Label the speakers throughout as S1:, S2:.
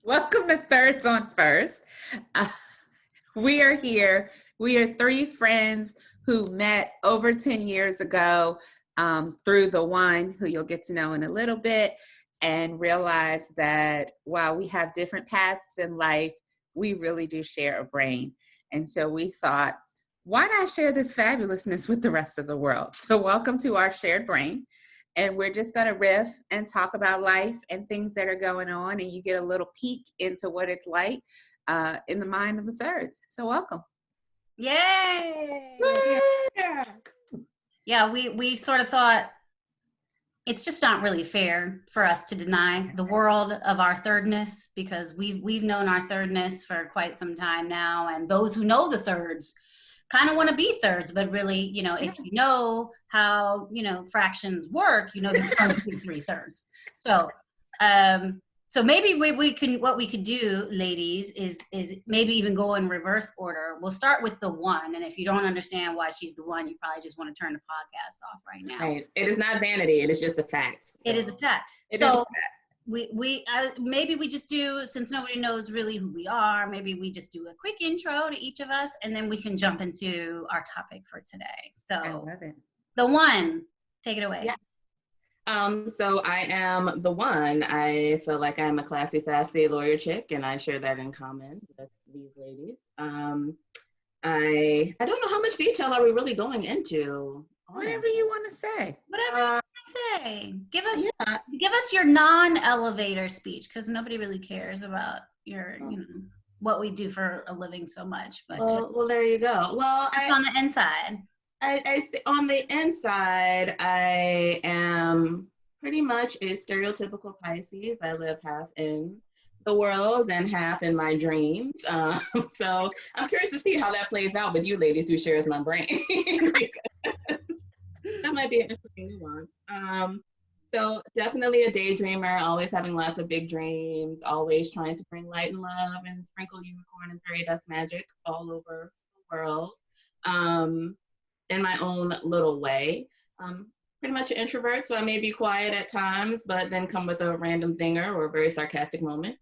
S1: Welcome to Thirds on First. Uh, we are here. We are three friends who met over 10 years ago through the one who you'll get to know in a little bit, and realize that while we have different paths in life, we really do share a brain. And so we thought, why not share this fabulousness with the rest of the world? So welcome to our shared brain. And we're just going to riff and talk about life and things that are going on. And you get a little peek into what it's like in the mind of the thirds. So welcome.
S2: Yay! Yeah, we sort of thought it's just not really fair for us to deny the world of our thirdness, because we've known our thirdness for quite some time now. And those who know the thirds kind of want to be thirds, but really, if you know how, fractions work, there's going to be three thirds. So maybe what we could do, ladies, is maybe even go in reverse order. We'll start with the one, and if you don't understand why she's the one, you probably just want to turn the podcast off right now.
S3: Right. It is not vanity. It is just a fact. So.
S2: It is a fact. Maybe we just do, since nobody knows really who we are, maybe we just do a quick intro to each of us, and then we can jump into our topic for today. So
S1: I love it.
S2: The one, take it away.
S3: Yeah. So I am the one. I feel like I'm a classy, sassy lawyer chick, and I share that in common with these ladies. I don't know how much detail are we really going into.
S1: Whatever you want to say.
S2: Whatever you want to say. Give us your non-elevator speech, because nobody really cares about your, what we do for a living so much. But
S3: well, there you go. Well,
S2: on the inside.
S3: On the inside, I am pretty much a stereotypical Pisces. I live half in the world and half in my dreams. So I'm curious to see how that plays out with you ladies who shares my brain. That might be an interesting nuance. So definitely a daydreamer, always having lots of big dreams, always trying to bring light and love and sprinkle unicorn and fairy dust magic all over the world. In my own little way. Pretty much an introvert, so I may be quiet at times, but then come with a random zinger or a very sarcastic moment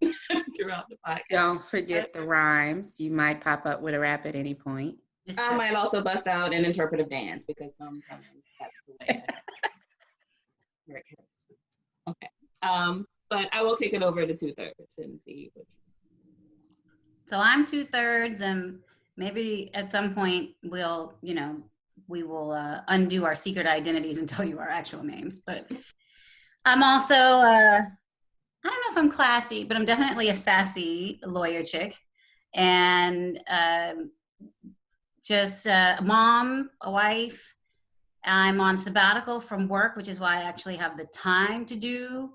S3: throughout the podcast.
S1: Don't forget the rhymes. You might pop up with a rap at any point.
S3: I might also bust out an interpretive dance, because sometimes that's the way. Okay. But I will kick it over to 2/3 and see what.
S2: So I'm 2/3, and maybe at some point we'll, we will undo our secret identities and tell you our actual names. But I'm also, I don't know if I'm classy, but I'm definitely a sassy lawyer chick. And just a mom, a wife. I'm on sabbatical from work, which is why I actually have the time to do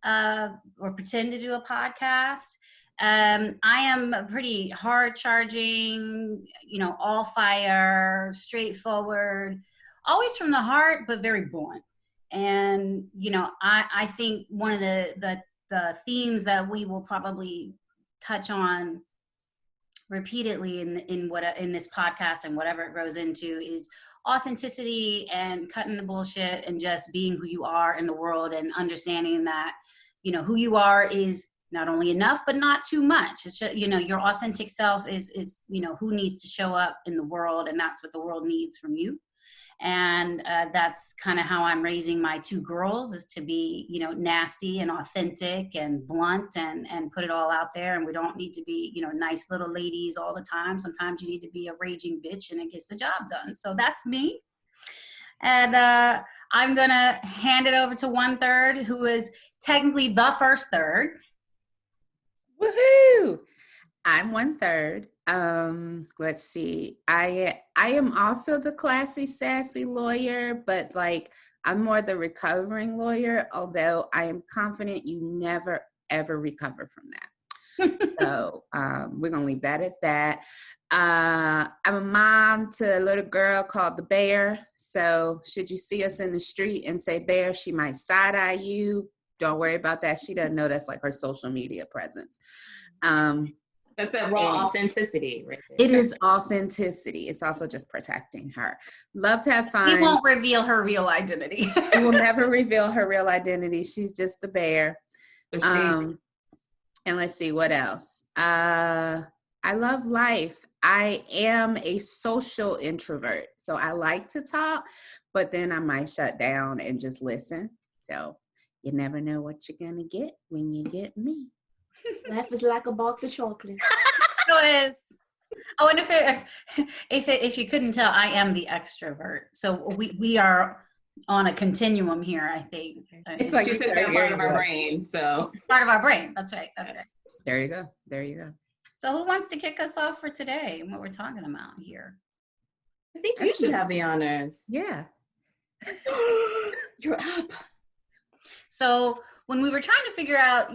S2: or pretend to do a podcast. I am a pretty hard charging, all fire, straightforward, always from the heart, but very blunt. And, I think one of the themes that we will probably touch on repeatedly in this podcast and whatever it grows into is authenticity and cutting the bullshit and just being who you are in the world, and understanding that, who you are is not only enough, but not too much. It's just, your authentic self is who needs to show up in the world, and that's what the world needs from you. And that's kind of how I'm raising my two girls, is to be, nasty and authentic and blunt and put it all out there. And we don't need to be, nice little ladies all the time. Sometimes you need to be a raging bitch, and it gets the job done. So that's me. And I'm going to hand it over to 1/3, who is technically the first third.
S1: Woohoo! I'm 1/3. Let's see. I am also the classy, sassy lawyer, but I'm more the recovering lawyer, although I am confident you never, ever recover from that. So we're going to leave that at that. I'm a mom to a little girl called the Bear. So should you see us in the street and say Bear, she might side-eye you. Don't worry about that. She doesn't know that's her social media presence.
S3: That's a raw authenticity right there.
S1: It is authenticity. It's also just protecting her. Love to have fun.
S2: We won't reveal her real identity.
S1: We will never reveal her real identity. She's just the Bear. And let's see what else. I love life. I am a social introvert, so I like to talk, but then I might shut down and just listen. So you never know what you're gonna get when you get me.
S3: Life is like a box of chocolates.
S2: So it is. Oh, and if you couldn't tell, I am the extrovert. So we are on a continuum here, I think.
S1: It's like
S3: She
S1: you
S3: said
S1: start
S3: they're part
S1: hearing
S3: of our
S1: voice.
S3: brain, so.
S2: Part of our brain. That's right. That's right.
S1: There you go. There you go.
S2: So who wants to kick us off for today and what we're talking about here?
S3: I think you should have the honors.
S1: Yeah.
S3: You're up.
S2: So when we were trying to figure out,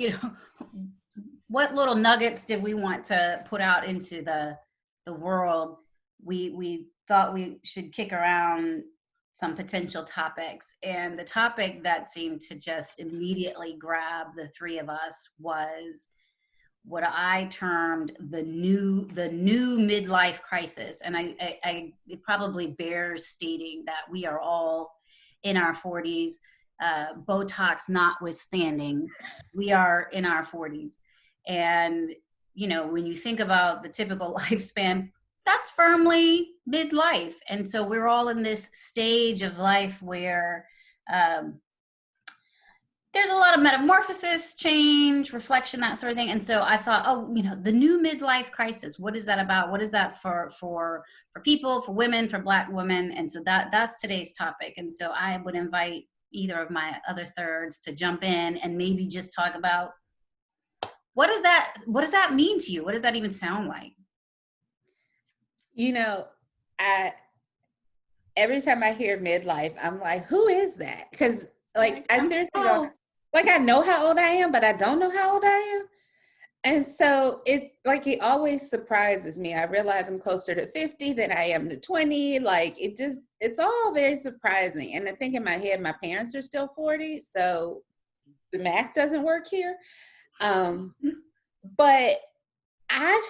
S2: what little nuggets did we want to put out into the world, we thought we should kick around some potential topics. And the topic that seemed to just immediately grab the three of us was what I termed the new midlife crisis. And it probably bears stating that we are all in our 40s, Botox notwithstanding, we are in our 40s. And, when you think about the typical lifespan, that's firmly midlife. And so we're all in this stage of life where there's a lot of metamorphosis, change, reflection, that sort of thing. And so I thought, the new midlife crisis, what is that about? What is that for people, for women, for Black women? And so that's today's topic. And so I would invite either of my other thirds to jump in and maybe just talk about what does that mean to you? What does that even sound like?
S1: Every time I hear midlife, I'm like, who is that? Because I seriously don't, I know how old I am, but I don't know how old I am. And so it always surprises me. I realize I'm closer to 50 than I am to 20. It's all very surprising. And I think in my head, my parents are still 40. So the math doesn't work here. But I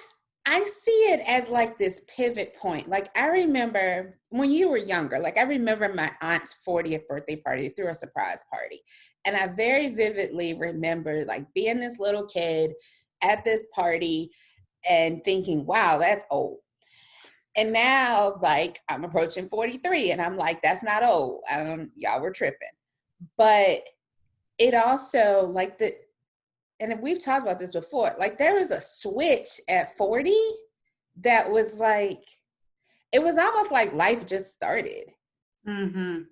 S1: see it as this pivot point. I remember when you were younger, I remember my aunt's 40th birthday party. They threw a surprise party. And I very vividly remember being this little kid at this party and thinking, wow, that's old. And now I'm approaching 43 and I'm like, that's not old. Y'all were tripping. But it also and we've talked about this before, there was a switch at 40 that was it was almost like life just started.
S2: Mm-hmm.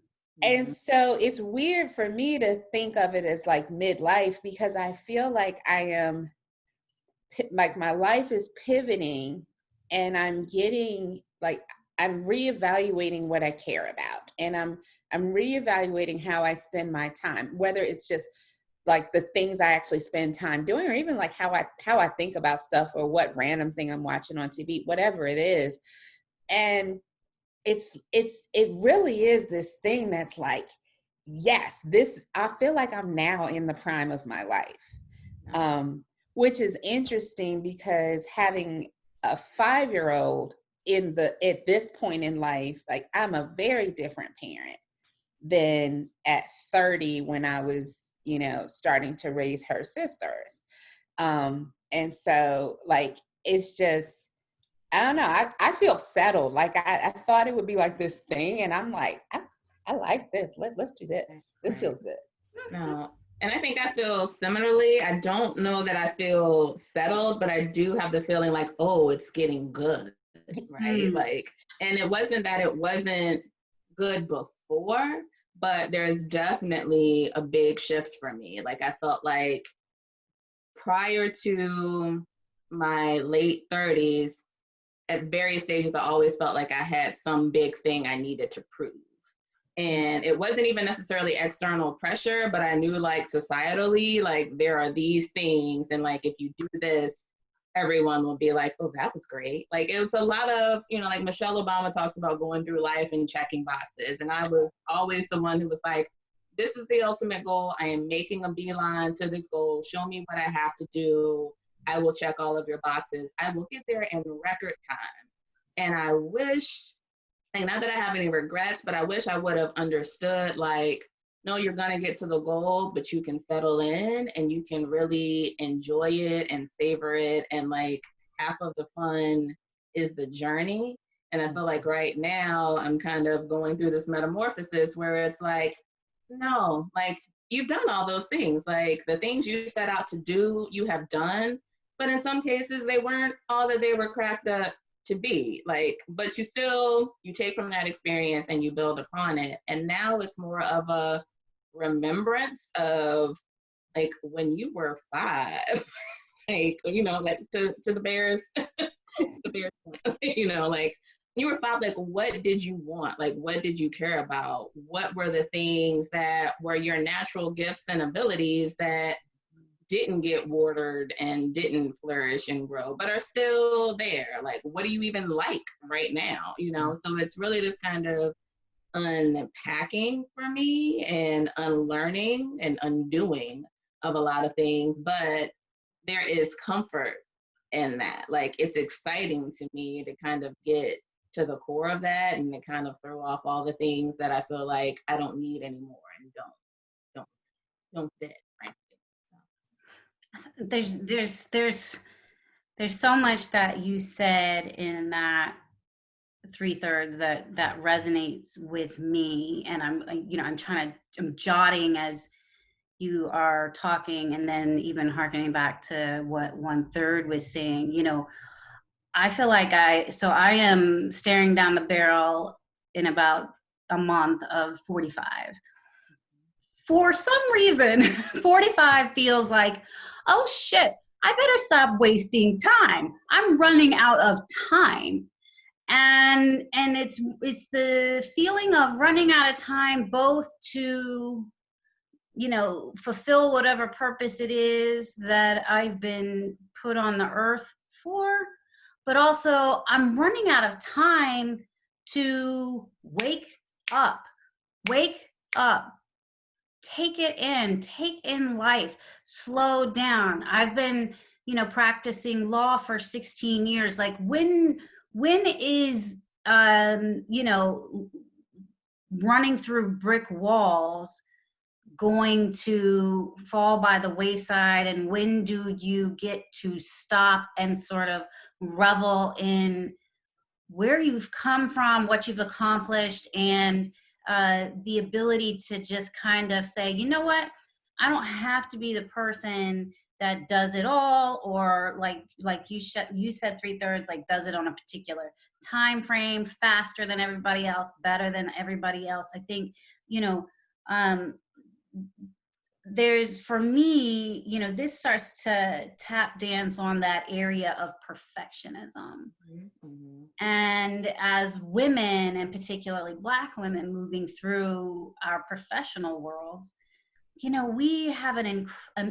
S1: And so it's weird for me to think of it as midlife, because I feel like I am, my life is pivoting and I'm getting, I'm reevaluating what I care about. And I'm reevaluating how I spend my time, whether it's just the things I actually spend time doing, or even how I think about stuff, or what random thing I'm watching on TV, whatever it is. And it really is this thing that's yes, I feel like I'm now in the prime of my life, which is interesting because having a 5-year-old at this point in life, I'm a very different parent than at 30 when I was starting to raise her sisters. And so it's just, I don't know. I feel settled. I thought it would be this thing, and I'm I like this. Let's do this. This feels good.
S3: No. And I think I feel similarly. I don't know that I feel settled, but I do have the feeling oh, it's getting good. Right. And it wasn't that it wasn't good before, but there's definitely a big shift for me. I felt prior to my late 30s, at various stages, I always felt like I had some big thing I needed to prove. And it wasn't even necessarily external pressure, but I knew societally, there are these things. And if you do this, everyone will be oh, that was great. It was a lot of, Michelle Obama talks about going through life and checking boxes. And I was always the one who was this is the ultimate goal. I am making a beeline to this goal. Show me what I have to do. I will check all of your boxes. I will get there in record time. And I wish, not that I have any regrets, but I wish I would have understood no, you're going to get to the goal, but you can settle in and you can really enjoy it and savor it. And like half of the fun is the journey. And I feel like right now I'm kind of going through this metamorphosis where it's like, no, like you've done all those things. Like the things you set out to do, you have done. But in some cases, they weren't all that they were cracked up to be. Like, but you take from that experience and you build upon it. And now it's more of a remembrance of like when you were 5, like, like to the Bears, the Bears, like you were 5, like what did you want? Like what did you care about? What were the things that were your natural gifts and abilities that didn't get watered and didn't flourish and grow, but are still there? Like, what do you even like right now? So it's really this kind of unpacking for me and unlearning and undoing of a lot of things, but there is comfort in that. Like, it's exciting to me to kind of get to the core of that and to kind of throw off all the things that I feel like I don't need anymore and don't fit, frankly.
S2: There's so much that you said in that 3/3 that resonates with me, and I'm jotting as you are talking, and then even hearkening back to what 1/3 was saying. I feel like I am staring down the barrel in about a month of 45. For some reason, 45 feels like, oh shit, I better stop wasting time. I'm running out of time. And it's the feeling of running out of time, both to fulfill whatever purpose it is that I've been put on the earth for, but also I'm running out of time to wake up, take in life, slow down. I've been practicing law for 16 years. Like when is running through brick walls going to fall by the wayside, and when do you get to stop and sort of revel in where you've come from, what you've accomplished, and the ability to just kind of say, you know what, I don't have to be the person that does it all, or like you said 3/3, like does it on a particular time frame, faster than everybody else, better than everybody else. I think there's, for me, this starts to tap dance on that area of perfectionism. Mm-hmm. And as women, and particularly Black women, moving through our professional worlds, we have an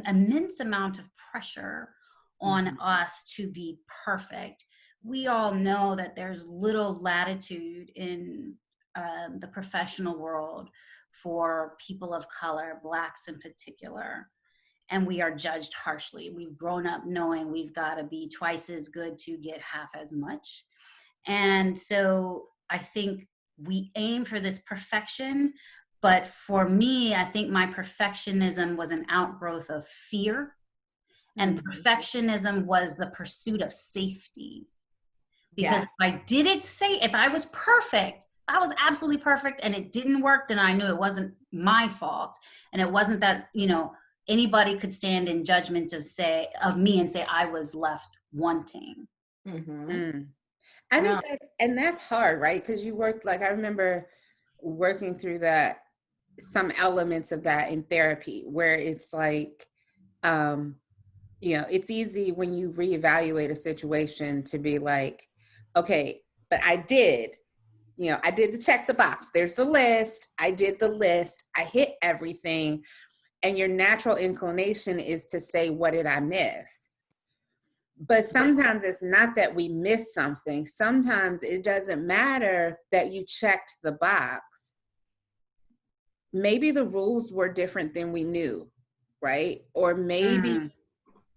S2: immense amount of pressure on mm-hmm. us to be perfect. We all know that there's little latitude in the professional world for people of color, Blacks in particular, and we are judged harshly. We've grown up knowing we've got to be twice as good to get half as much. And so I think we aim for this perfection, but for me, I think my perfectionism was an outgrowth of fear, and mm-hmm. perfectionism was the pursuit of safety. Because if I was perfect, I was absolutely perfect, and it didn't work, then I knew it wasn't my fault. And it wasn't that, anybody could stand in judgment of me and say I was left wanting.
S1: Mm-hmm. Mm. I think that's hard, right? Because you worked, like, I remember working through some elements of that in therapy, where it's like, it's easy when you reevaluate a situation to be like, okay, but I did the check the box. There's the list. I did the list. I hit everything. And your natural inclination is to say, what did I miss? But sometimes it's not that we miss something. Sometimes it doesn't matter that you checked the box. Maybe the rules were different than we knew, right? Or maybe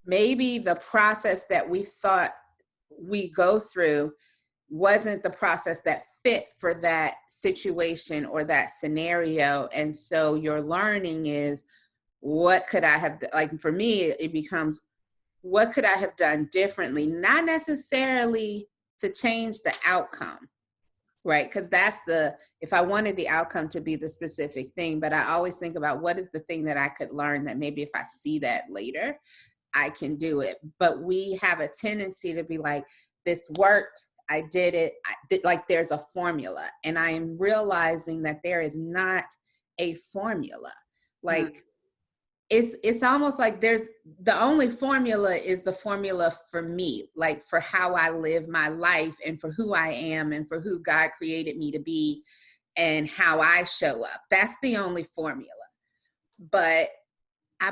S1: the process that we thought we go through wasn't the process that fit for that situation or that scenario. And so your learning is, what could I have, like for me, it becomes, what could I have done differently? Not necessarily to change the outcome, right? Because that's if I wanted the outcome to be the specific thing, but I always think about what is the thing that I could learn that maybe if I see that later, I can do it. But we have a tendency to be like, this worked, I did it, like there's a formula. And I am realizing that there is not a formula. Like, it's almost like the only formula is the formula for me, like for how I live my life and for who I am and for who God created me to be and how I show up. That's the only formula. But I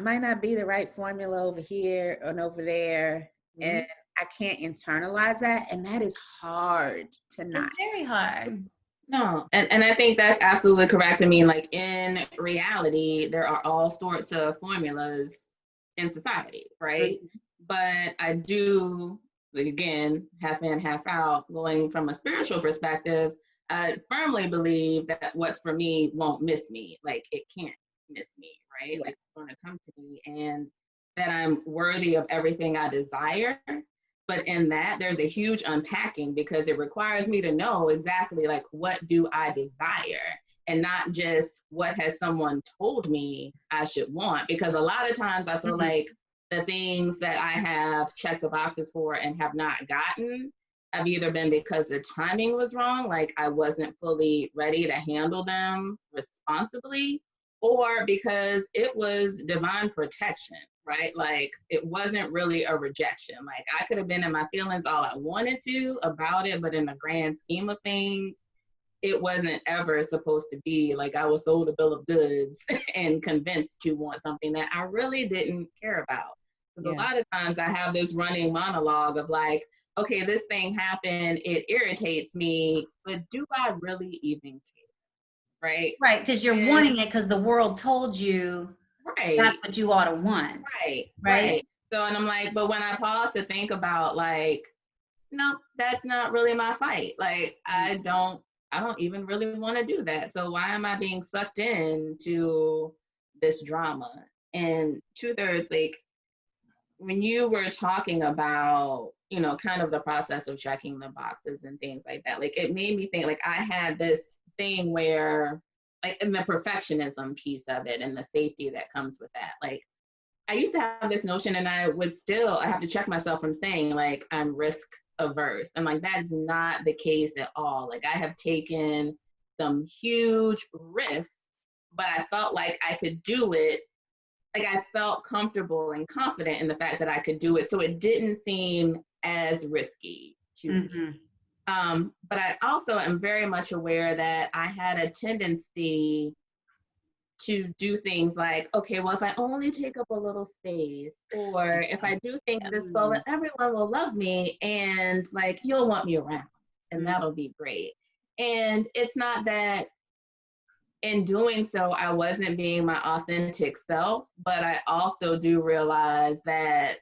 S1: might not be the right formula over here and over there. And I can't internalize that. And that is hard to not.
S2: It's very hard.
S3: No, and I think that's absolutely correct. I mean, like in reality, there are all sorts of formulas in society, right? But I do, like, again, half in, half out, going from a spiritual perspective, I firmly believe that what's for me won't miss me. Like it can't miss me, right?
S1: Yeah.
S3: Like it's going to come to me, and that I'm worthy of everything I desire. But in that, there's a huge unpacking because it requires me to know exactly like, what do I desire? And not just what has someone told me I should want. Because a lot of times I feel like the things that I have checked the boxes for and have not gotten have either been because the timing was wrong, like I wasn't fully ready to handle them responsibly, or because it was divine protection, right? Like it wasn't really a rejection. Like I could have been in my feelings all I wanted to about it, but in the grand scheme of things, it wasn't ever supposed to be. Like I was sold a bill of goods and convinced to want something that I really didn't care about. Because a lot of times I have this running monologue of like, okay, this thing happened, it irritates me, but do I really even care? Right?
S2: Right, because you're wanting it because the world told you that's what you ought to want.
S3: Right. So, and I'm like, but when I pause to think about like, nope, that's not really my fight. Like, I don't even really want to do that. So why am I being sucked into this drama? And 2/3, like, when you were talking about, you know, kind of the process of checking the boxes and things like that, like it made me think like I had this thing where like in the perfectionism piece of it and the safety that comes with that. Like I used to have this notion and I have to check myself from saying like I'm risk averse. And like that's not the case at all. Like I have taken some huge risks, but I felt like I could do it. Like I felt comfortable and confident in the fact that I could do it. So it didn't seem as risky to me. But I also am very much aware that I had a tendency to do things like, okay, well, if I only take up a little space, or if I do things this well, then everyone will love me and like you'll want me around and that'll be great. And it's not that in doing so, I wasn't being my authentic self, but I also do realize that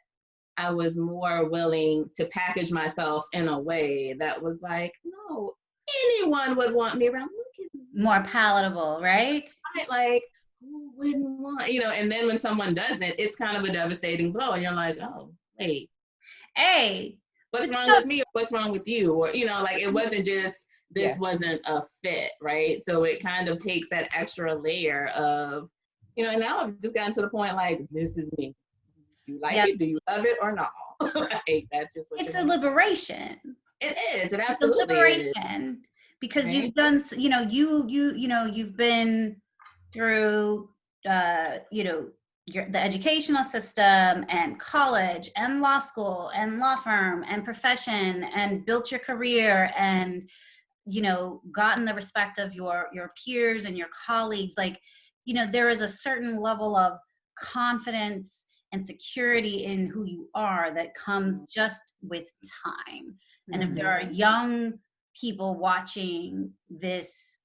S3: I was more willing to package myself in a way that was like, no, anyone would want me around. Look at me.
S2: More palatable, right?
S3: Right? Like, who wouldn't want, you know, and then when someone doesn't, it's kind of a devastating blow. And you're like, oh, wait.
S2: Hey.
S3: What's wrong with me? Or what's wrong with you? Or, you know, like it wasn't just, this wasn't a fit, right? So it kind of takes that extra layer of, you know, and now I've just gotten to the point like, this is me. Do you like it? Do you love it or not? Like, that's just what
S2: it's a liberation.
S3: It is. It absolutely
S2: it's a liberation
S3: is.
S2: Because you've done, you know, you've been through, you know, the educational system and college and law school and law firm and profession and built your career and, you know, gotten the respect of your peers and your colleagues. Like, you know, there is a certain level of confidence and security in who you are that comes just with time. And if there are young people watching this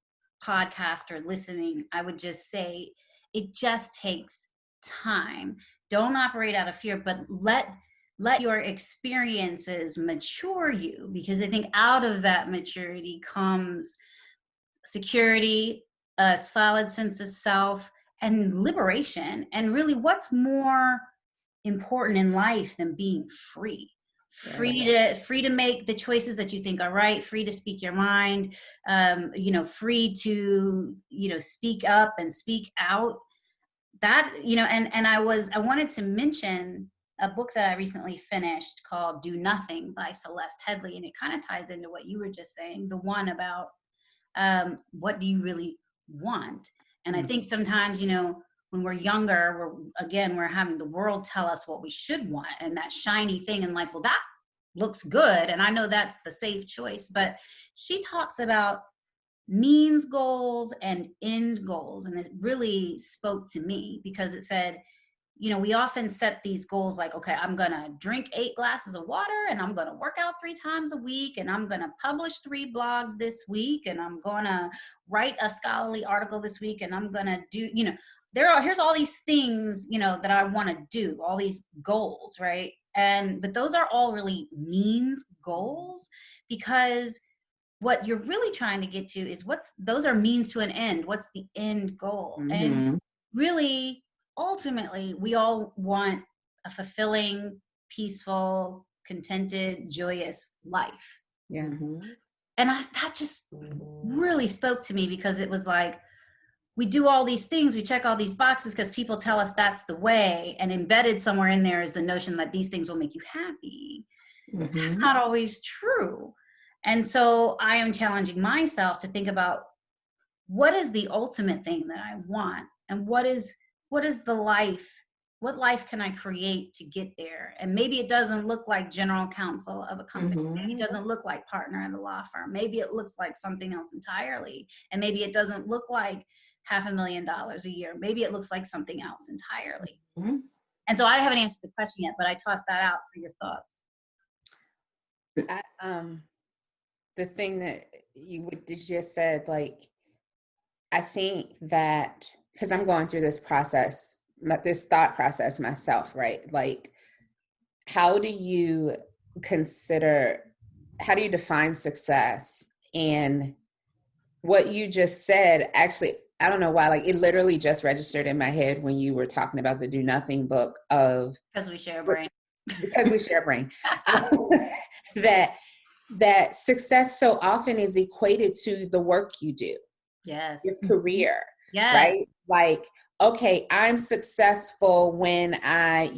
S2: podcast or listening, I would just say it just takes time. Don't operate out of fear, but let let your experiences mature you, because I think out of that maturity comes security, a solid sense of self, and liberation. And really, what's more important in life than being free? Free to make the choices that you think are right, free to speak your mind, free to speak up and speak out. That and I wanted to mention a book that I recently finished called Do Nothing by Celeste Headley, and it kind of ties into what you were just saying, the one about what do you really want. And I think sometimes when we're younger, we're having the world tell us what we should want, and that shiny thing, and like, well, that looks good, and I know that's the safe choice. But she talks about means goals and end goals, and it really spoke to me, because it said, we often set these goals like, okay, I'm going to drink 8 glasses of water, and I'm going to work out 3 times a week, and I'm going to publish 3 blogs this week, and I'm going to write a scholarly article this week, and I'm going to do, here's all these things, that I want to do, all these goals, right? But those are all really means goals, because what you're really trying to get to is those are means to an end. What's the end goal?
S1: Mm-hmm.
S2: And really, ultimately, we all want a fulfilling, peaceful, contented, joyous life.
S1: Yeah.
S2: And that just really spoke to me, because it was like, we do all these things, we check all these boxes because people tell us that's the way, and embedded somewhere in there is the notion that these things will make you happy. That's not always true. And so I am challenging myself to think about, what is the ultimate thing that I want, and what is the life, what life can I create to get there? And maybe it doesn't look like general counsel of a company. Maybe it doesn't look like partner in a law firm. Maybe it looks like something else entirely. And maybe it doesn't look like $500,000 a year. Maybe it looks like something else entirely. And so I haven't answered the question yet, but I tossed that out for your thoughts.
S1: The thing that you just said, like, I think that, because I'm going through this process, this thought process myself, right? Like, how do you define success? And what you just said, actually, I don't know why, like, it literally just registered in my head when you were talking about the Do Nothing book of...
S2: Because we share a brain.
S1: Because we share a brain. That success so often is equated to the work you do.
S2: Yes.
S1: Your career.
S2: Yes.
S1: Right? Like, okay, I'm successful when I,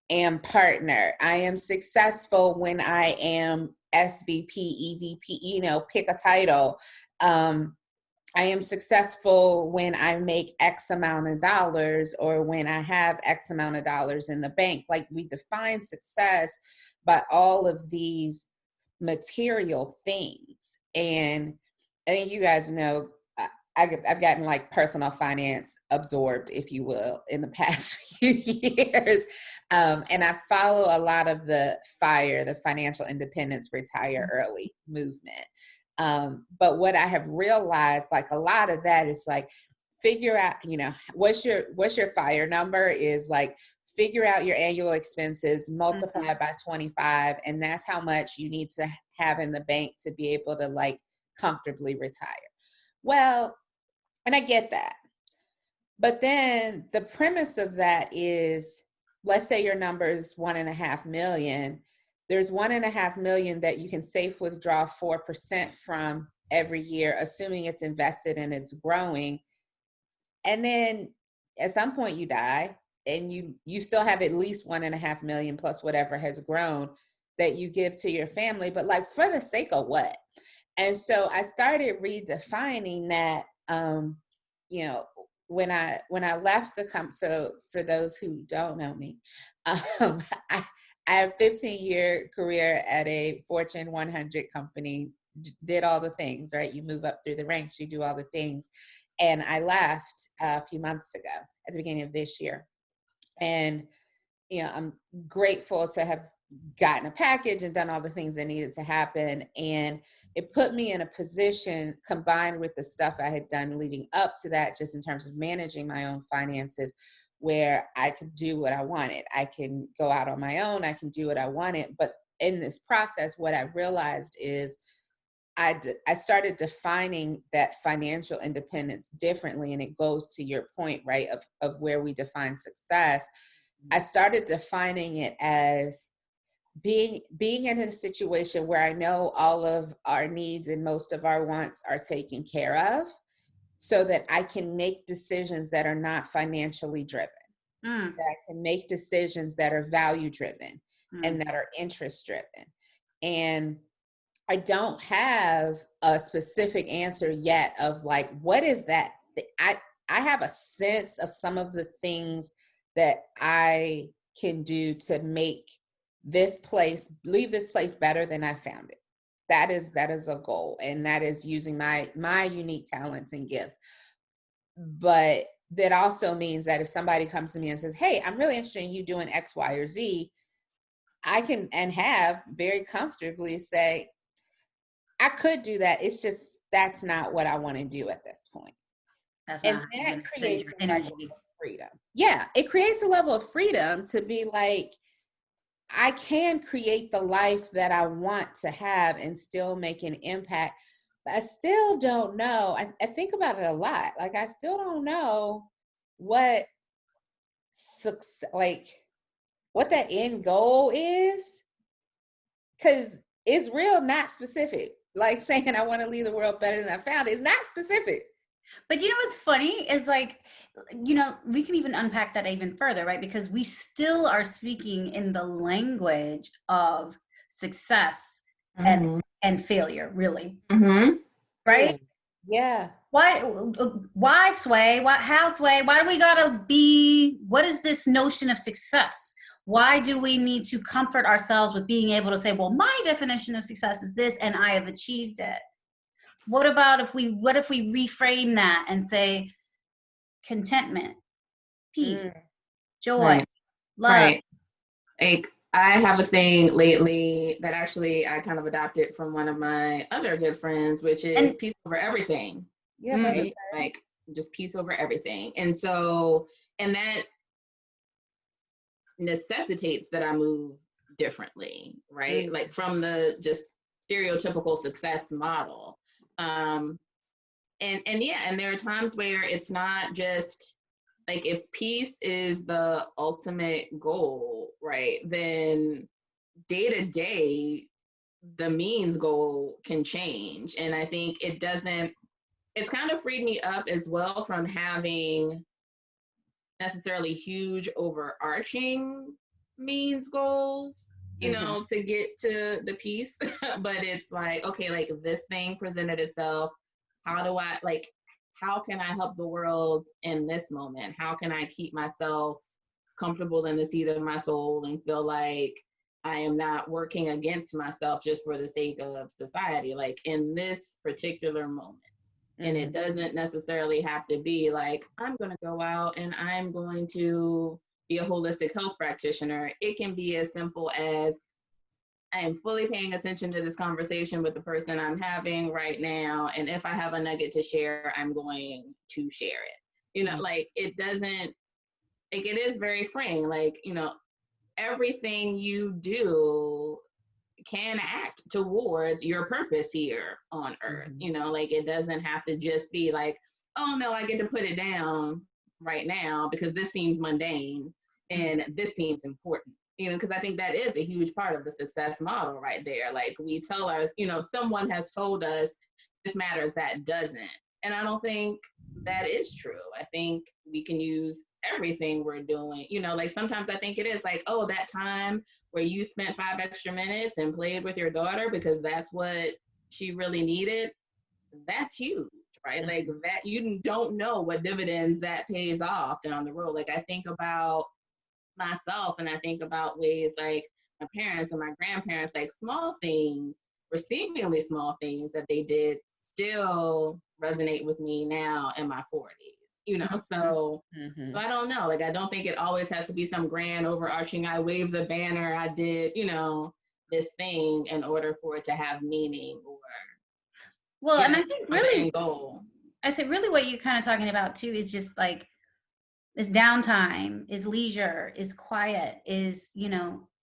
S1: am partner. I am successful when I am SVP, EVP, pick a title. I am successful when I make X amount of dollars, or when I have X amount of dollars in the bank. Like, we define success by all of these material things. And I think you guys know, I've gotten like personal finance absorbed, if you will, in the past few years. And I follow a lot of the FIRE, the Financial Independence Retire Early movement. But what I have realized, like, a lot of that is like, figure out, what's your FIRE number, is like, figure out your annual expenses, multiply by 25, and that's how much you need to have in the bank to be able to, like, comfortably retire. Well, and I get that. But then the premise of that is, let's say your number is 1.5 million. There's 1.5 million that you can safe withdraw 4% from every year, assuming it's invested and it's growing. And then at some point you die, and you still have at least 1.5 million plus whatever has grown that you give to your family. But, like, for the sake of what? And so I started redefining that, when I left the company. So for those who don't know me, I have a 15-year career at a Fortune 100 company, did all the things, right? You move up through the ranks, you do all the things. And I left a few months ago at the beginning of this year. And, I'm grateful to have gotten a package and done all the things that needed to happen. And it put me in a position, combined with the stuff I had done leading up to that, just in terms of managing my own finances, where I could do what I wanted. I can go out on my own. I can do what I wanted. But in this process, what I've realized is I started defining that financial independence differently. And it goes to your point, right, of where we define success. I started defining it as being in a situation where I know all of our needs and most of our wants are taken care of, so that I can make decisions that are not financially driven. That I can make decisions that are value driven and that are interest driven. And I don't have a specific answer yet of like, what is that? I have a sense of some of the things that I can do to make leave this place better than I found it. That is a goal. And that is using my unique talents and gifts. But that also means that if somebody comes to me and says, hey, I'm really interested in you doing X, Y, or Z, I can and have very comfortably say, I could do that. It's just, that's not what I want to do at this point.
S2: That's
S1: And
S2: not
S1: that creates
S2: your
S1: a level
S2: energy.
S1: of freedom. Yeah, it creates a level of freedom to be like, I can create the life that I want to have and still make an impact. But I still don't know. I think about it a lot. Like, I still don't know what success, like what that end goal is, because it's real not specific. Like saying I want to leave the world better than I found it is not specific.
S2: But you know what's funny is like, you know, we can even unpack that even further, right? Because we still are speaking in the language of success and failure, really. Right?
S1: Yeah.
S2: Why Sway? How Sway? Why do we gotta be, what is this notion of success? Why do we need to comfort ourselves with being able to say, well, my definition of success is this and I have achieved it? What if we reframe that and say contentment, peace, joy, love?
S3: Right. Like, I have a saying lately that actually I kind of adopted from one of my other good friends, which is peace over everything.
S1: Yeah.
S3: Right? Like, just peace over everything. And so, and that necessitates that I move differently, right? Like, from the just stereotypical success model. And yeah, and there are times where it's not just like, if peace is the ultimate goal, right, then day to day, the means goal can change. And I think it's kind of freed me up as well from having necessarily huge overarching means goals, you know, to get to the peace. But it's like, okay, like, this thing presented itself. How can I help the world in this moment? How can I keep myself comfortable in the seat of my soul and feel like I am not working against myself just for the sake of society, like, in this particular moment? And it doesn't necessarily have to be like, I'm going to go out and I'm going to be a holistic health practitioner. It can be as simple as, I am fully paying attention to this conversation with the person I'm having right now. And if I have a nugget to share, I'm going to share it. You know, like, it doesn't, like, it is very freeing. Like, you know, everything you do can act towards your purpose here on earth. You know, like, it doesn't have to just be like, oh no, I get to put it down right now because this seems mundane and this seems important. You know, because I think that is a huge part of the success model right there. Like, we tell us, you know, someone has told us this matters, that doesn't. And I don't think that is true. I think we can use everything we're doing. You know, like, sometimes I think it is like, oh, that time where you spent 5 extra minutes and played with your daughter because that's what she really needed, that's huge, right? Like, that, you don't know what dividends that pays off down the road. Like, I think about myself and I think about ways like my parents and my grandparents, like, small things or seemingly small things that they did still resonate with me now in my 40s, you know? So I don't know, like, I don't think it always has to be some grand overarching, I waved the banner, I did, you know, this thing in order for it to have meaning or,
S2: well, and I think really
S3: end goal.
S2: I said, really what you're kind of talking about too is just like, is downtime, is leisure, is quiet, is,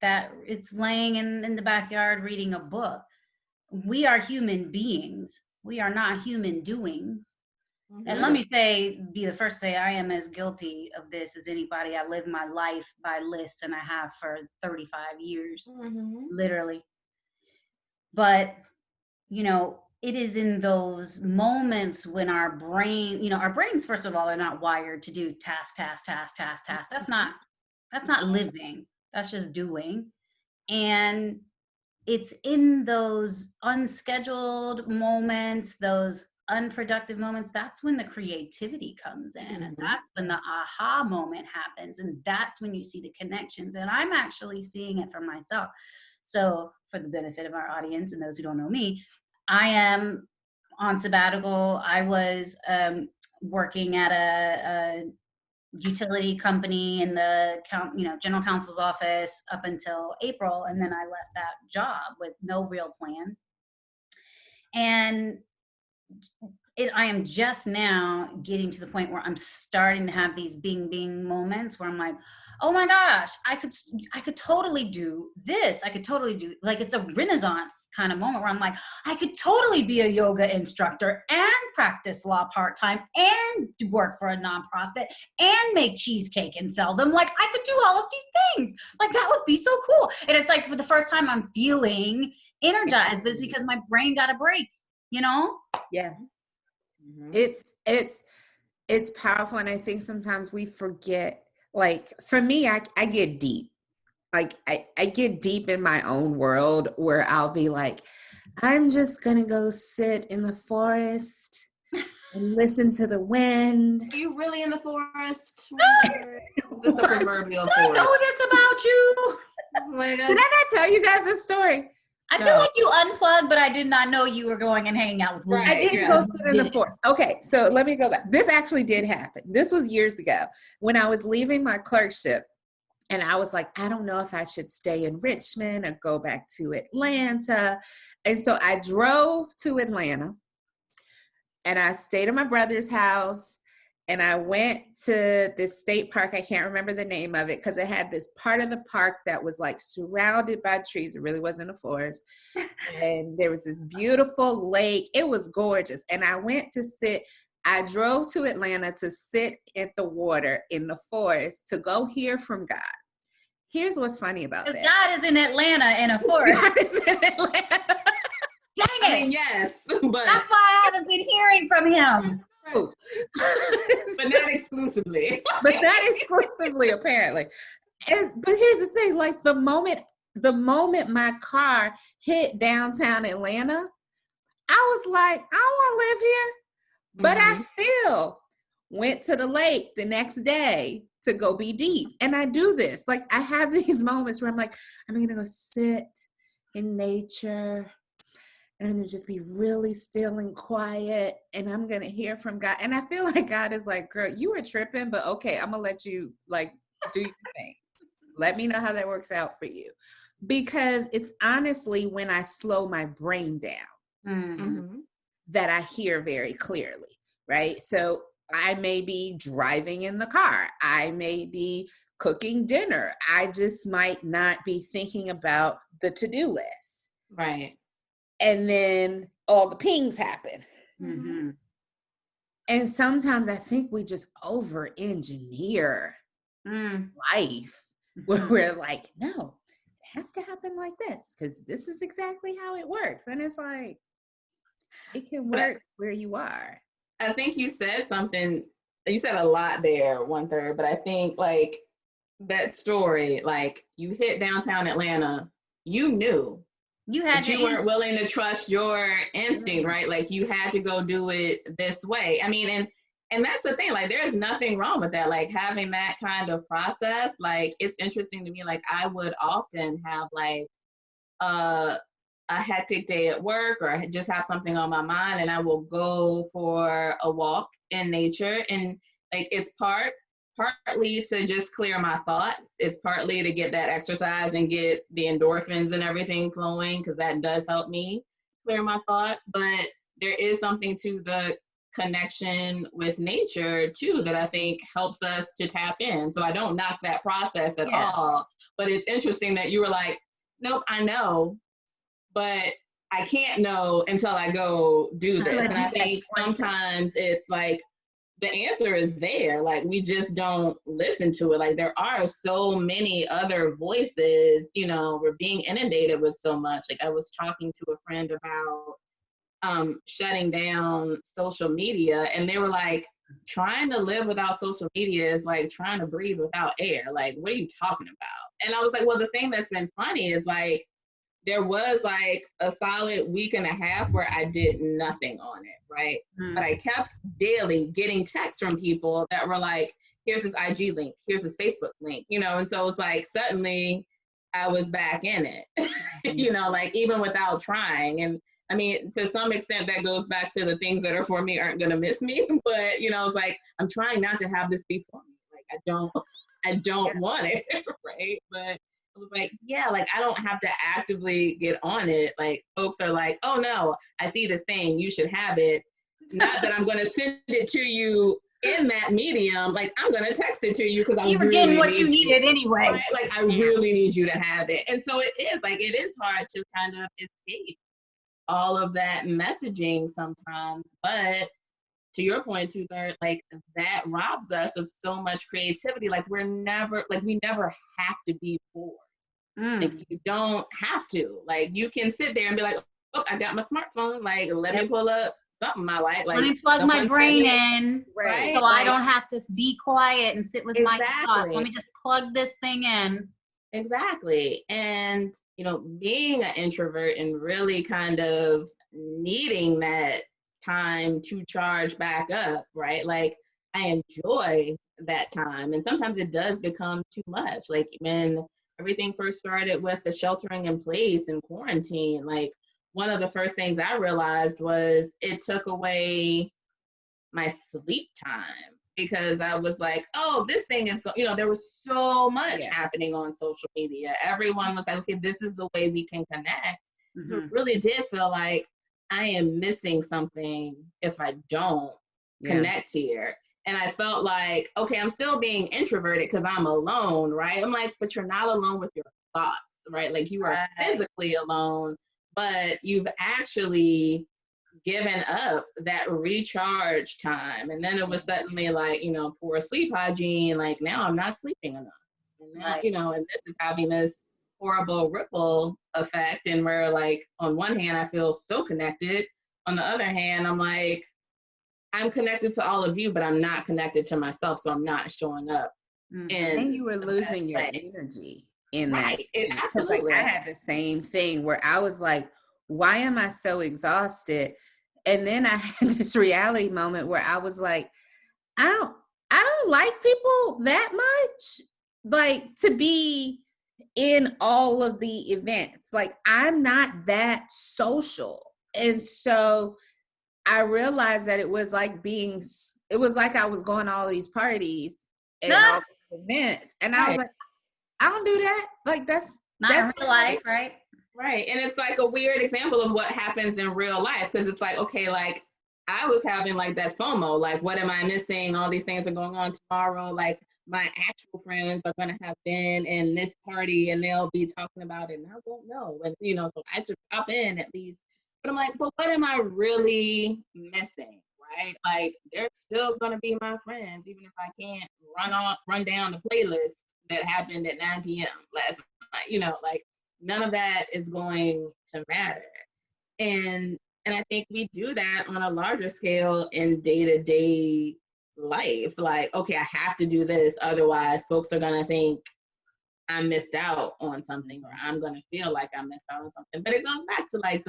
S2: that it's laying in the backyard reading a book. We are human beings. We are not human doings. And let me be the first to say, I am as guilty of this as anybody. I live my life by list, and I have for 35 years, literally. But, it is in those moments when our brains, first of all, are not wired to do task. That's not living. That's just doing. And it's in those unscheduled moments, those unproductive moments, that's when the creativity comes in. And that's when the aha moment happens. And that's when you see the connections. And I'm actually seeing it for myself. So for the benefit of our audience and those who don't know me, I am on sabbatical. I was working at a utility company in the general counsel's office up until April, and then I left that job with no real plan. And I am just now getting to the point where I'm starting to have these bing moments where I'm like, oh my gosh, I could totally do this. I could totally do, like, it's a Renaissance kind of moment where I'm like, I could totally be a yoga instructor and practice law part-time and work for a nonprofit and make cheesecake and sell them. Like, I could do all of these things. Like, that would be so cool. And it's like, for the first time, I'm feeling energized, but it's because my brain got a break,
S1: Yeah. It's powerful. And I think sometimes we forget, like, for me, I get deep. Like, I get deep in my own world where I'll be like, I'm just going to go sit in the forest and listen to the wind.
S3: Are you really in the forest? This is a proverbial forest.
S2: I know this about you.
S3: Oh my God.
S1: Did I not tell you guys this story?
S2: I feel like you unplugged, but I did not know you were going and hanging out with Lou.
S3: Right.
S1: I didn't go sit in the forest. Okay, so let me go back. This actually did happen. This was years ago when I was leaving my clerkship, and I was like, I don't know if I should stay in Richmond or go back to Atlanta. And so I drove to Atlanta, and I stayed at my brother's house, and I went to this state park. I can't remember the name of it because it had this part of the park that was like surrounded by trees. It really wasn't a forest. And there was this beautiful lake. It was gorgeous. And I went to sit. I drove to Atlanta to sit at the water in the forest to go hear from God. Here's what's funny about that.
S2: God is in Atlanta in a forest.
S1: God is in Atlanta.
S2: Dang it.
S3: I mean, yes, but
S2: that's why I haven't been hearing from him.
S3: But not exclusively.
S1: But not exclusively, apparently. But here's the thing, like the moment my car hit downtown Atlanta, I was like, I don't want to live here. But I still went to the lake the next day to go be deep. And I do this. Like, I have these moments where I'm like, I'm going to go sit in nature. And I'm going to just be really still and quiet. And I'm going to hear from God. And I feel like God is like, girl, you were tripping, but okay, I'm going to let you, like, do your thing. Let me know how that works out for you. Because it's honestly when I slow my brain down that I hear very clearly, right? So I may be driving in the car. I may be cooking dinner. I just might not be thinking about the to-do list.
S3: Right.
S1: And then all the pings happen. And sometimes I think we just over-engineer life where we're like, no, it has to happen like this because this is exactly how it works. And it's like, it can work where you are.
S3: I think you said something, you said a lot there, 1/3, but I think like that story, like you hit downtown Atlanta, you knew. You weren't willing to trust your instinct, right? Like you had to go do it this way. I mean, and that's the thing, like there's nothing wrong with that. Like having that kind of process, like it's interesting to me, like I would often have like a hectic day at work or I just have something on my mind and I will go for a walk in nature. And like it's partly to just clear my thoughts. It's partly to get that exercise and get the endorphins and everything flowing because that does help me clear my thoughts. But there is something to the connection with nature too that I think helps us to tap in. So I don't knock that process at all. But it's interesting that you were like, nope, I know, but I can't know until I go do this. And I think sometimes it's like the answer is there. Like we just don't listen to it. Like there are so many other voices, you know, we're being inundated with so much. Like I was talking to a friend about shutting down social media, and they were like, trying to live without social media is like trying to breathe without air. Like, what are you talking about? And I was like, well, the thing that's been funny is like, there was like a solid week and a half where I did nothing on it, right? But I kept daily getting texts from people that were like, here's this IG link, here's this Facebook link, you know? And so it's like, suddenly I was back in it, you know, like even without trying. And I mean, to some extent, that goes back to the things that are for me aren't going to miss me. But, you know, it's like, I'm trying not to have this be for me. Like, I don't want it, right? But it was like, yeah, like, I don't have to actively get on it. Like, folks are like, oh, no, I see this thing. You should have it. Not that I'm going to send it to you in that medium. Like, I'm going to text it to you because I
S2: you were
S3: really
S2: getting what
S3: need
S2: you needed anyway.
S3: Right? Like, I really need you to have it. And so it is hard to kind of escape all of that messaging sometimes, but to your point, Two-Third, like that robs us of so much creativity. Like we never have to be bored. Like you don't have to. Like you can sit there and be like, oh, I got my smartphone. Like let me pull up something I like.
S2: Let me plug my brain in,
S1: right?
S2: So I don't have to be quiet and sit with my thoughts. Let me just plug this thing in.
S3: Exactly. And, you know, being an introvert and really kind of needing that time to charge back up, right? Like I enjoy that time. And sometimes it does become too much. Like when everything first started with the sheltering in place and quarantine, like one of the first things I realized was it took away my sleep time. Because I was like, oh, this thing is, you know, there was so much happening on social media. Everyone was like, okay, this is the way we can connect. So it really did feel like I am missing something if I don't connect here. And I felt like, okay, I'm still being introverted because I'm alone, right? I'm like, but you're not alone with your thoughts, right? Like you are physically alone, but you've actually given up that recharge time. And then it was suddenly like, you know, poor sleep hygiene, like now I'm not sleeping enough. And now, you know, and this is having this horrible ripple effect. And where like, on one hand, I feel so connected. On the other hand, I'm like, I'm connected to all of you, but I'm not connected to myself. So I'm not showing up.
S1: And you were losing your energy in that.
S3: Absolutely.
S1: Like, I had the same thing where I was like, why am I so exhausted? And then I had this reality moment where I was like, I don't like people that much, like to be in all of the events. Like I'm not that social. And so I realized that it was like I was going to all these parties and all these events. And I was like, I don't do that. Like that's
S2: in real life, right?
S3: Right. And it's like a weird example of what happens in real life. Cause it's like, okay, like I was having like that FOMO, like what am I missing? All these things are going on tomorrow. Like my actual friends are going to have been in this party and they'll be talking about it and I won't know. And, you know, so I should pop in at least. But I'm like, but what am I really missing? Right? Like they're still going to be my friends, even if I can't run down the playlist that happened at 9 p.m. last night, you know, like none of that is going to matter. And I think we do that on a larger scale in day-to-day life. Like, okay, I have to do this. Otherwise, folks are going to think I missed out on something or I'm going to feel like I missed out on something. But it goes back to like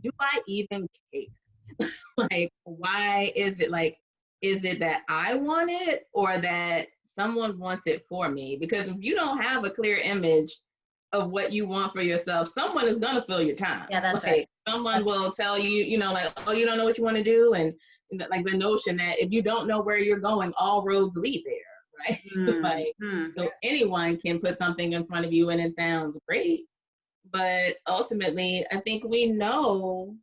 S3: do I even care? Like, why is it that I want it or that someone wants it for me? Because if you don't have a clear image of what you want for yourself, someone is going to fill your time.
S2: Yeah, that's
S3: right. Someone will tell you, you know, like, oh, you don't know what you want to do. And like the notion that if you don't know where you're going, all roads lead there, right? So anyone can put something in front of you and it sounds great. But ultimately, I think we know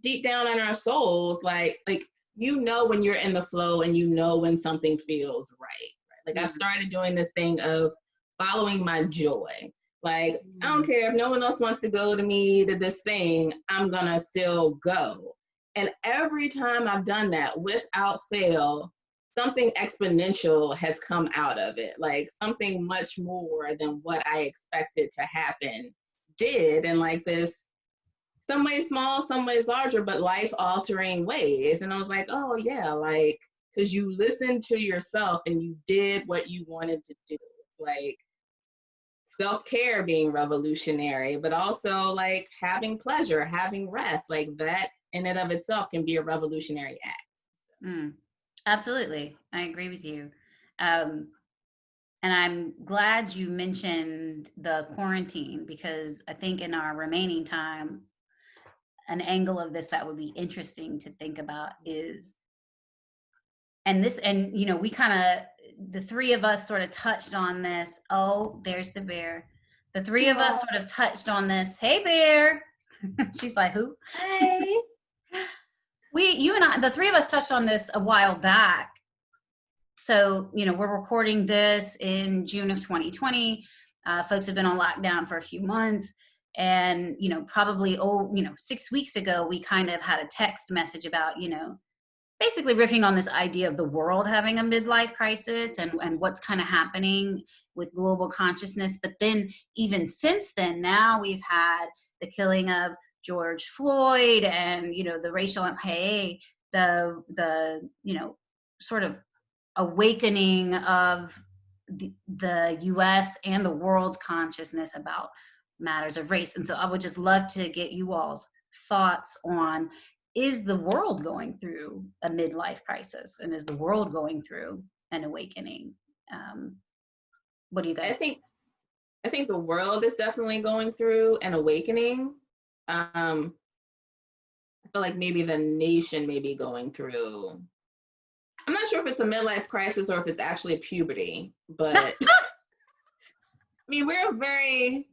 S3: deep down in our souls, like you know when you're in the flow and you know when something feels right? Like I've
S2: Mm-hmm.
S3: started doing this thing of following my joy. Like, I don't care if no one else wants to go to me to this thing, I'm gonna still go. And every time I've done that, without fail, something exponential has come out of it. Like something much more than what I expected to happen did. And like this, some ways small, some ways larger, but life altering ways. And I was like, oh yeah, like, because you listened to yourself and you did what you wanted to do. It's like self-care being revolutionary, but also like having pleasure, having rest, like that in and of itself can be a revolutionary act.
S2: Absolutely. I agree with you. And I'm glad you mentioned the quarantine, because I think in our remaining time, an angle of this that would be interesting to think about is, and you know, we kind of, the three of us sort of touched on this. Oh, there's the bear. The three of us sort of touched on this. Hey, bear. She's like, who?
S3: Hey.
S2: You and I, the three of us touched on this a while back. So, you know, we're recording this in June of 2020. Folks have been on lockdown for a few months. And, you know, probably, 6 weeks ago, we kind of had a text message about, you know, basically riffing on this idea of the world having a midlife crisis and what's kind of happening with global consciousness. But then even since then, now we've had the killing of George Floyd and, you know, the racial, the you know, sort of awakening of the US and the world's consciousness about matters of race. And so I would just love to get you all's thoughts on, is the world going through a midlife crisis, and is the world going through an awakening? What do you guys think?
S3: I think the world is definitely going through an awakening. I feel like maybe the nation may be going through, I'm not sure if it's a midlife crisis or if it's actually puberty, but I mean, we're a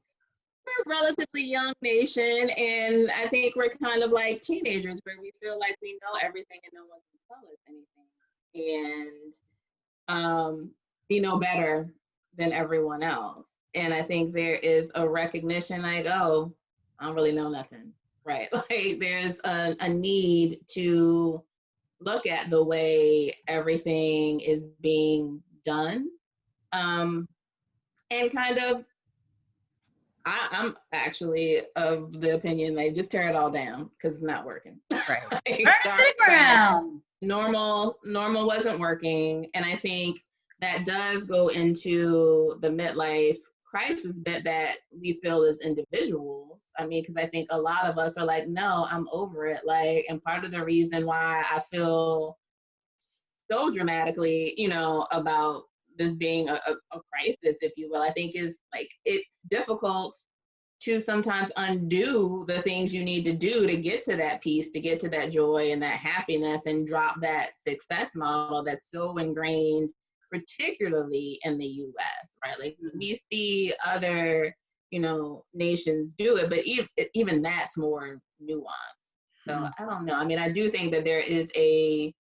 S3: relatively young nation, and I think we're kind of like teenagers where we feel like we know everything and no one can tell us anything. And we know better than everyone else. And I think there is a recognition like, oh, I don't really know nothing, right? Like there's a need to look at the way everything is being done. And kind of, I'm actually of the opinion they just tear it all down because it's not working.
S1: Right.
S2: Burn it to the ground.
S3: Normal wasn't working. And I think that does go into the midlife crisis bit that we feel as individuals. I mean, because I think a lot of us are like, no, I'm over it. Like, and part of the reason why I feel so dramatically, you know, about this being a crisis, if you will, I think is like, it's difficult to sometimes undo the things you need to do to get to that peace, to get to that joy and that happiness, and drop that success model that's so ingrained, particularly in the US, right? Like we see other, you know, nations do it, but even that's more nuanced. So I don't know. I mean, I do think that there is a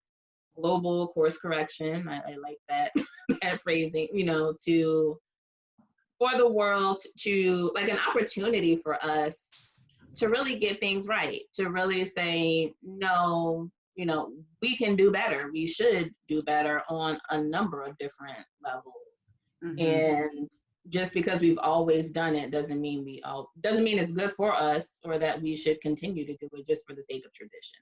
S3: global course correction. I like that, that phrasing, you know, for the world to, like, an opportunity for us to really get things right, to really say, no, you know, we can do better. We should do better on a number of different levels. Mm-hmm. And just because we've always done it doesn't mean it's good for us or that we should continue to do it just for the sake of tradition.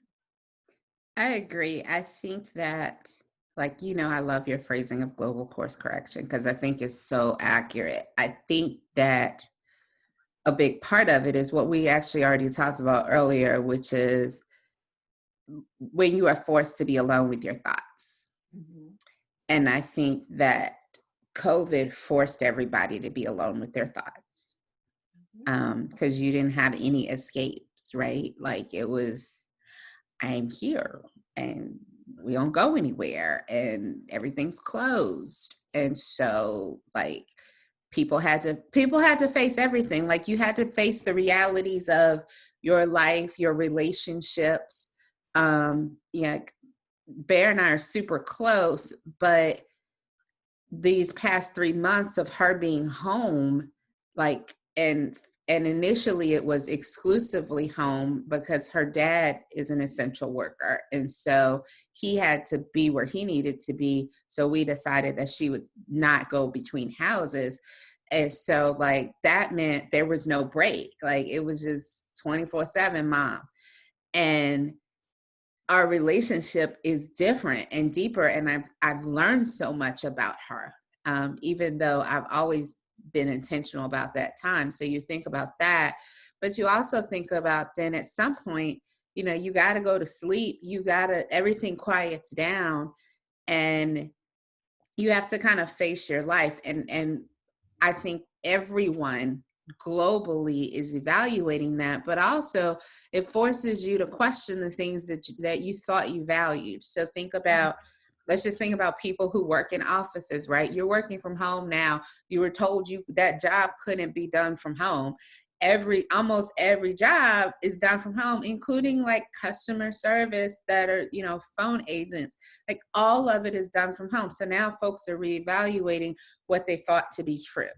S1: I agree. I think that, like, you know, I love your phrasing of global course correction because I think it's so accurate. I think that a big part of it is what we actually already talked about earlier, which is when you are forced to be alone with your thoughts. Mm-hmm. And I think that COVID forced everybody to be alone with their thoughts because you didn't have any escapes, right? Like it was, I'm here and we don't go anywhere and everything's closed. And so like people had to face everything. Like you had to face the realities of your life, your relationships, Bear and I are super close, but these past 3 months of her being home, like, and initially it was exclusively home because her dad is an essential worker. And so he had to be where he needed to be. So we decided that she would not go between houses. And so like that meant there was no break. Like it was just 24/7 mom. And our relationship is different and deeper. And I've learned so much about her, even though I've always been intentional about that time. So you think about that, but you also think about then at some point, you know, you got to go to sleep. Everything quiets down and you have to kind of face your life. And I think everyone globally is evaluating that, but also it forces you to question the things that you thought you valued. So let's just think about people who work in offices, right? You're working from home now. You were told that job couldn't be done from home. Almost every job is done from home, including like customer service that are, you know, phone agents, like all of it is done from home. So now folks are reevaluating what they thought to be true.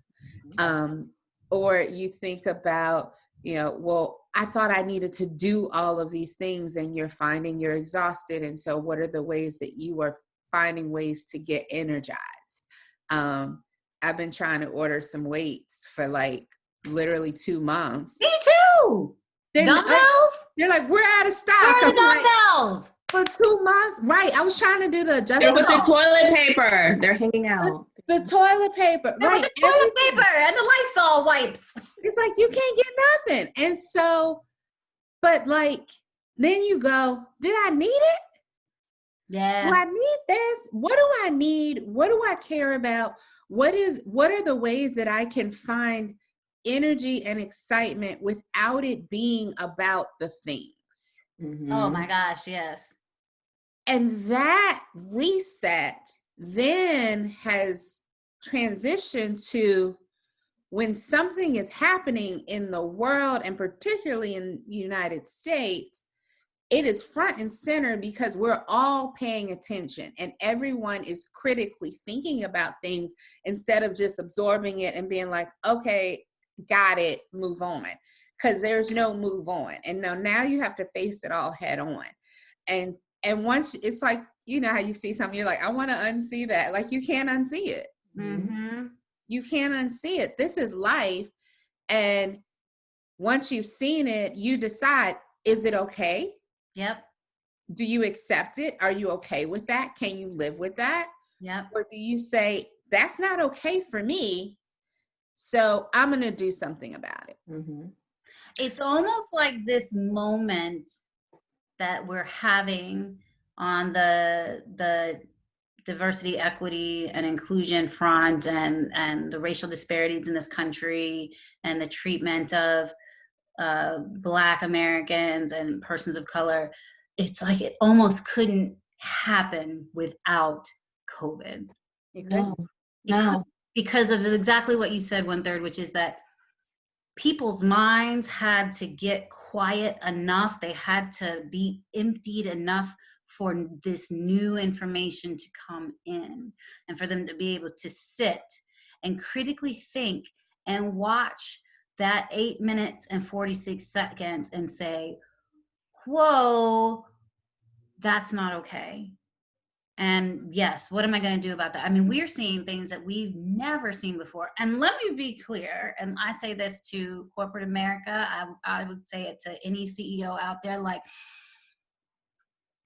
S1: Or you think about, you know, well, I thought I needed to do all of these things and you're finding you're exhausted. And so what are the ways that you are finding ways to get energized? I've been trying to order some weights for like literally 2 months.
S2: Me too. Dumbbells?
S1: They're like, we're out of stock.
S2: Where are the dumbbells?
S1: For 2 months, right? I was trying to do the
S3: They're with the toilet paper. They're hanging out.
S1: The toilet paper,
S2: They're
S1: right?
S2: with the toilet paper and the Lysol wipes.
S1: It's like you can't get nothing, and so, but like, then you go, did I need it?
S2: Yeah.
S1: Do I need this? What do I need? What do I care about? What are the ways that I can find energy and excitement without it being about the things?
S3: Mm-hmm.
S2: Oh my gosh, yes.
S1: And that reset then has transitioned to when something is happening in the world and particularly in the United States, it is front and center because we're all paying attention and everyone is critically thinking about things instead of just absorbing it and being like, okay, got it, move on. Because there's no move on. And now you have to face it all head on. And once it's like, you know how you see something, you're like, I want to unsee that. Like you can't unsee it.
S2: Mm-hmm.
S1: You can't unsee it. This is life. And once you've seen it, you decide, is it okay?
S2: Yep.
S1: Do you accept it? Are you okay with that? Can you live with that?
S2: Yep.
S1: Or do you say, that's not okay for me, so I'm going to do something about it?
S3: Mm-hmm.
S2: It's almost like this moment that we're having on the diversity, equity, and inclusion front and the racial disparities in this country and the treatment of Black Americans and persons of color. It's like it almost couldn't happen without COVID.
S3: No.
S2: Because of exactly what you said, 1/3, which is that people's minds had to get quiet enough. They had to be emptied enough for this new information to come in and for them to be able to sit and critically think and watch that 8 minutes and 46 seconds and say, whoa, that's not okay. And yes, what am I going to do about that? I mean, we're seeing things that we've never seen before. And let me be clear, and I say this to corporate America, I would say it to any CEO out there, like,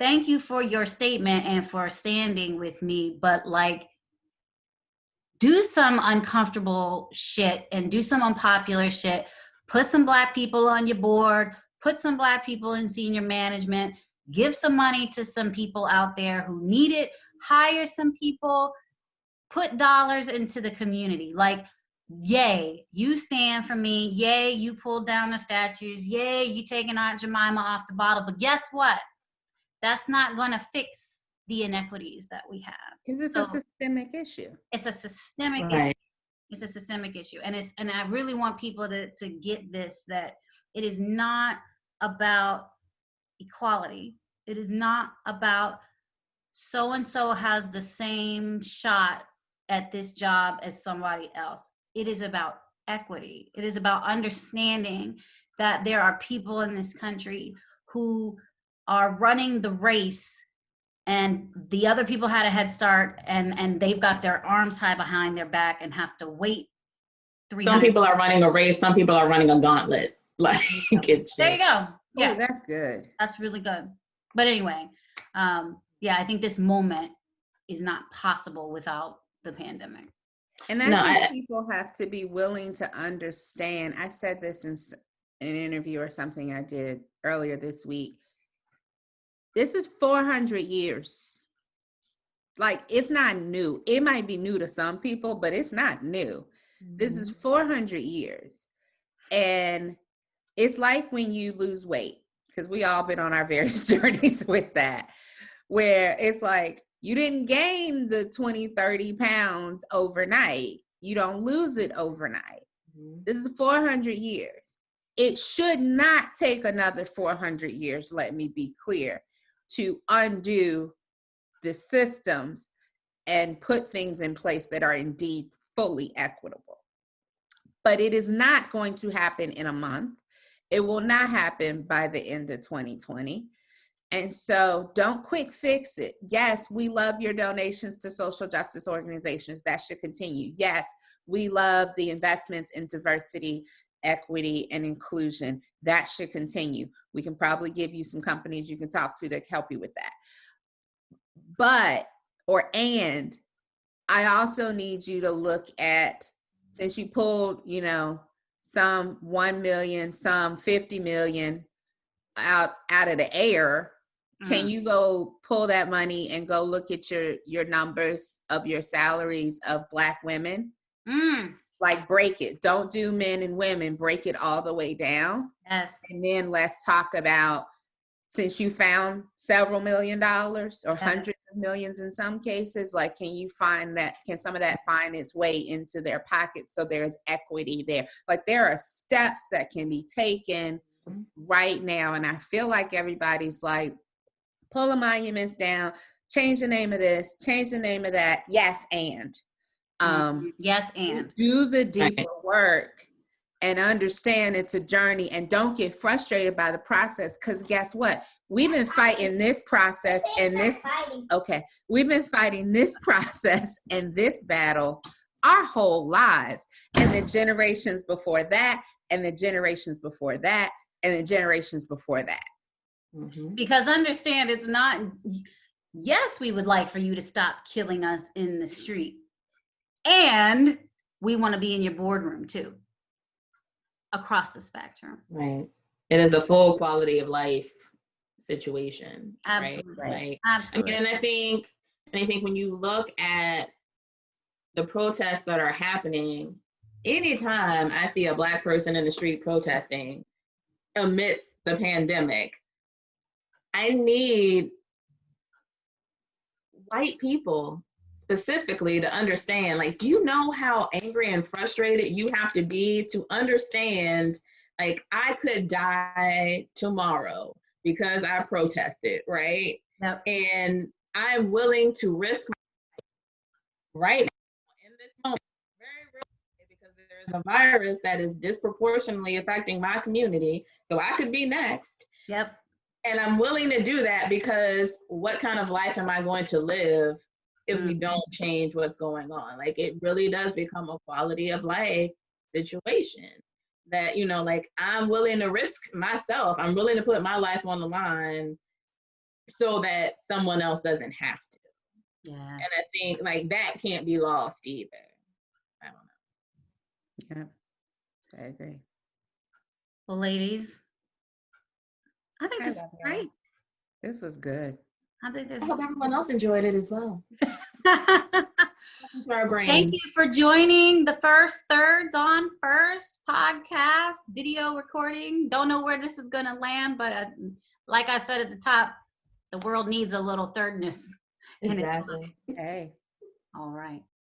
S2: thank you for your statement and for standing with me, but like, do some uncomfortable shit and do some unpopular shit. Put some Black people on your board, put some Black people in senior management, give some money to some people out there who need it, hire some people, put dollars into the community. Like, yay, you stand for me. Yay, you pulled down the statues. Yay, you taking Aunt Jemima off the bottle. But guess what? That's not going to fix the inequities that we have.
S1: Because it's a systemic issue.
S2: It's a systemic issue. It's a systemic issue. And I really want people to get this, that it is not about equality. It is not about so-and-so has the same shot at this job as somebody else. It is about equity. It is about understanding that there are people in this country who are running the race, and the other people had a head start, and they've got their arms tied behind their back and have to wait 300.
S3: Some people are running a race, some people are running a gauntlet. Like, it's
S2: There you go. Yeah,
S1: Oh, that's good.
S2: that's really good. But anyway, yeah, I think this moment is not possible without the pandemic.
S1: And I think people have to be willing to understand. I said this in an interview or something I did earlier this week. This is 400 years. Like, it's not new. It might be new to some people, but it's not new. This is 400 years. And it's like when you lose weight, because we all been on our various journeys with that, where it's like, you didn't gain the 20, 30 pounds overnight. You don't lose it overnight. This is 400 years. It should not take another 400 years, let me be clear, to undo the systems and put things in place that are indeed fully equitable. But it is not going to happen in a month. It will not happen by the end of 2020. And so don't quick fix it. Yes, we love your donations to social justice organizations. That should continue. Yes, we love the investments in diversity, equity, and inclusion. That should continue. We can probably give you some companies you can talk to help you with that. And I also need you to look at, since you pulled, some 1 million, some 50 million out of the air, can you go pull that money and go look at your numbers of your salaries of Black women? Like, break it. Don't do men and women. Break it all the way down.
S2: Yes.
S1: And then let's talk about, since you found several $1 million or hundreds of millions in some cases, like, can some of that find its way into their pockets so there's equity there? Like, there are steps that can be taken right now. And I feel like everybody's like, pull the monuments down, change the name of this, change the name of that. Yes, and.
S2: Yes, and.
S1: Do the deeper work and understand it's a journey, and don't get frustrated by the process, because guess what? We've been fighting this process we've been fighting this process and this battle our whole lives, and the generations before that, and the generations before that, and the generations before that.
S2: Because understand, it's not, yes, we would like for you to stop killing us in the street. And we want to be in your boardroom too. Across the spectrum.
S3: Right. It is a full quality of life situation.
S2: Absolutely.
S3: Right? Like,
S2: absolutely.
S3: And I think when you look at the protests that are happening, anytime I see a Black person in the street protesting amidst the pandemic, I need white people specifically to understand, like, do you know how angry and frustrated you have to be to understand, like, I could die tomorrow because I protested, right?
S2: Yep.
S3: And I'm willing to risk my life right now in this moment, very real, because there's a virus that is disproportionately affecting my community, so I could be next.
S2: Yep.
S3: And I'm willing to do that because what kind of life am I going to live if we don't change what's going on? Like, it really does become a quality of life situation that, like, I'm willing to risk myself. I'm willing to put my life on the line so that someone else doesn't have to.
S2: Yes.
S3: And I think, like, that can't be lost either. I don't know.
S1: Yeah, I agree.
S2: Well, ladies, I think this is great.
S1: This was good.
S3: I hope everyone else enjoyed it as well.
S2: Thank you for joining the First Thirds on First podcast video recording. Don't know where this is going to land, but like I said at the top, the world needs a little thirdness.
S3: Exactly.
S1: Hey.
S2: All right.